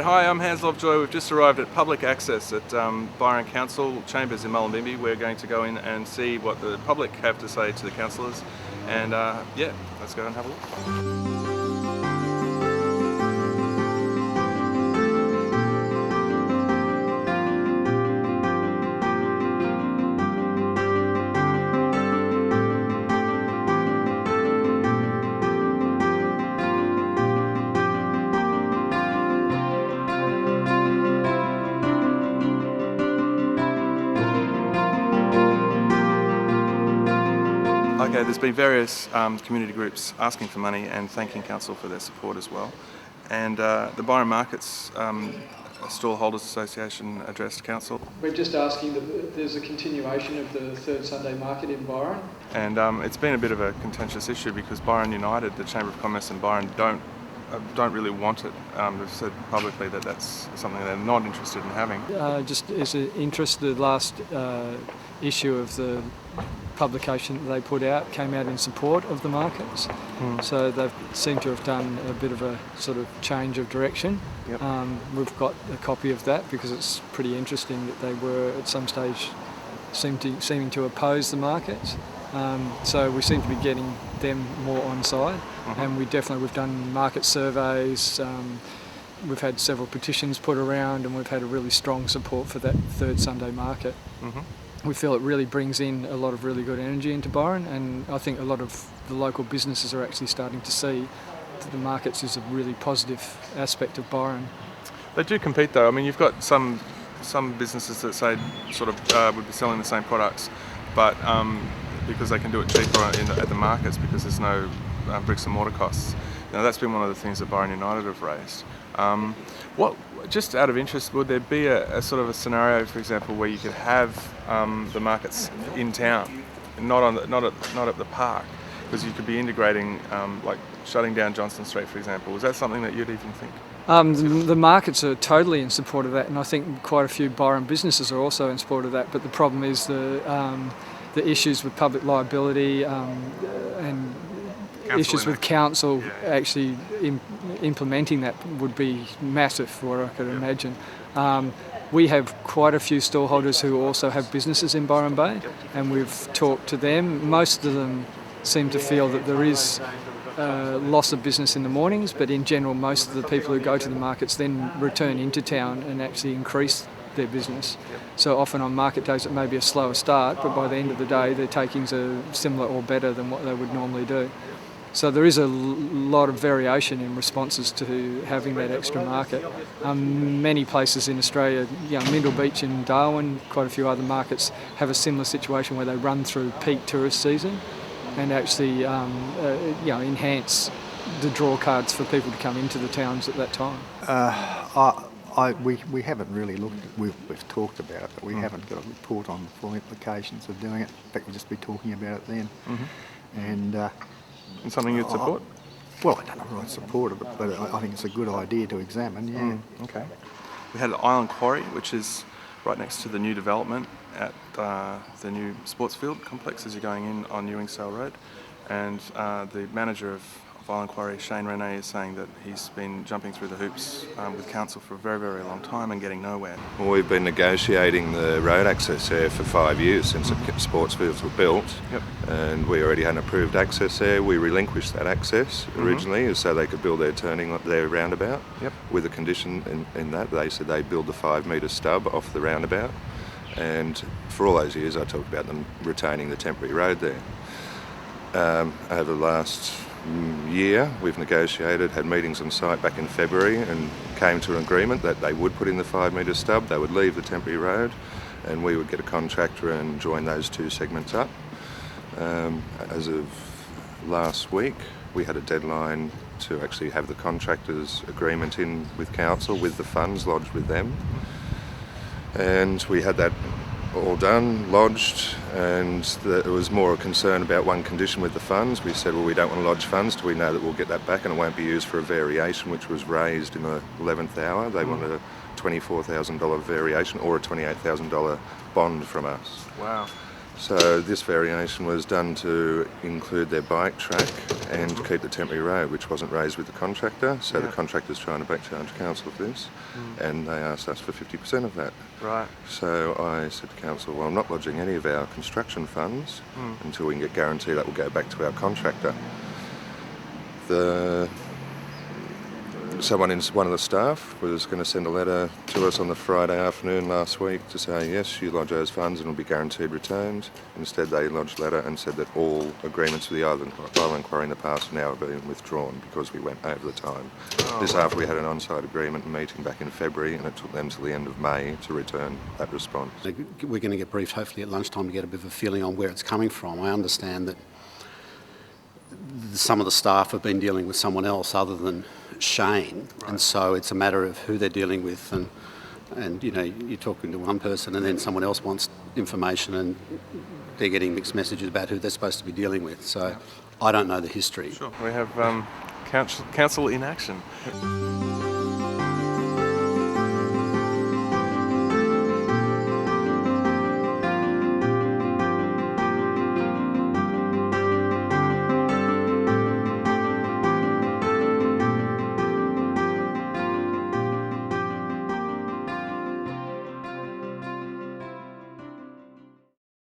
Hi, I'm Hans Lovejoy. We've just arrived at public access at Byron Council Chambers in Mullumbimby. We're going to go in and see what the public have to say to the councillors, and yeah, let's go and have a look. Okay, there's been various community groups asking for money and thanking Council for their support as well. And the Byron Markets Stallholders Association addressed Council. We're just asking that there's a continuation of the third Sunday market in Byron. And it's been a bit of a contentious issue because Byron United, the Chamber of Commerce in Byron, don't really want it. They've said publicly that that's something they're not interested in having. Just as an interest, the last issue of the publication that they put out came out in support of the markets. So they seem to have done a bit of a sort of change of direction. Yep. We've got a copy of that because it's pretty interesting that they were at some stage seeming to oppose the markets. So we seem to be getting them more on side, and we've done market surveys. We've had several petitions put around, and we've had a really strong support for that third Sunday market. We feel it really brings in a lot of really good energy into Byron, and I think a lot of the local businesses are actually starting to see that the markets is a really positive aspect of Byron. They do compete though. I mean, you've got some businesses that say sort of would be selling the same products, but because they can do it cheaper at the markets because there's no bricks and mortar costs. Now that's been one of the things that Byron United have raised. Just out of interest, would there be a sort of a scenario, for example, where you could have the markets in town, not at the park, because you could be integrating, like shutting down Johnston Street, for example? Is that something that you'd even think? The markets are totally in support of that, and I think quite a few Byron businesses are also in support of that. But the problem is the issues with public liability and issues with council actually implementing that would be massive for what I could imagine. We have quite a few stallholders who also have businesses in Byron Bay, and we've talked to them. Most of them seem to feel that there is loss of business in the mornings, but in general most of the people who go to the markets then return into town and actually increase their business. So often on market days it may be a slower start, but by the end of the day their takings are similar or better than what they would normally do. So there is a lot of variation in responses to having that extra market. Many places in Australia, Mindle Beach in Darwin, quite a few other markets have a similar situation where they run through peak tourist season and actually enhance the draw cards for people to come into the towns at that time. We haven't really looked at, we've talked about it, but we haven't got a report on the full implications of doing it. In fact, we'll just be talking about it then. And something you'd support? Well, I don't know if I'd support it, but I think it's a good idea to examine, Okay. We had Island Quarry, which is right next to the new development at the new sports field complex as you're going in on Ewingsdale Road. And the manager of Island Quarry, Rennie, is saying that he's been jumping through the hoops with council for a very, very long time and getting nowhere. Well, we've been negotiating the road access there for 5 years since the sports fields were built, and we already had an approved access there. We relinquished that access originally so they could build their roundabout with a condition in that they said they'd build the 5 metre stub off the roundabout, and for all those years I talked about them retaining the temporary road there. Over the last year we've negotiated, had meetings on site back in February and came to an agreement that they would put in the 5 metre stub, they would leave the temporary road and we would get a contractor and join those 2 segments up. As of last week we had a deadline to actually have the contractors agreement in with council with the funds lodged with them, and we had that all done, lodged, and there was more a concern about one condition with the funds. We said, well, we don't want to lodge funds till we know that we'll get that back and it won't be used for a variation, which was raised in the 11th hour. They wanted a $24,000 variation or a $28,000 bond from us. Wow. So this variation was done to include their bike track and keep the temporary road, which wasn't raised with the contractor. So the contractor's trying to backcharge council for this, and they asked us for 50% of that. Right. So I said to council, well, I'm not lodging any of our construction funds until we can get guarantee that will go back to our contractor. One of the staff was going to send a letter to us on the Friday afternoon last week to say, yes, you lodge those funds and will be guaranteed returned. Instead, they lodged a letter and said that all agreements with the Island Quarry in the past now have been withdrawn because we went over the time. This after we had an on-site agreement meeting back in February, and it took them till the end of May to return that response. We're going to get briefed hopefully at lunchtime to get a bit of a feeling on where it's coming from. I understand that some of the staff have been dealing with someone else other than Shane, and so it's a matter of who they're dealing with, and you know, you're talking to one person and then someone else wants information and they're getting mixed messages about who they're supposed to be dealing with. So I don't know the history. Sure. We have council in action.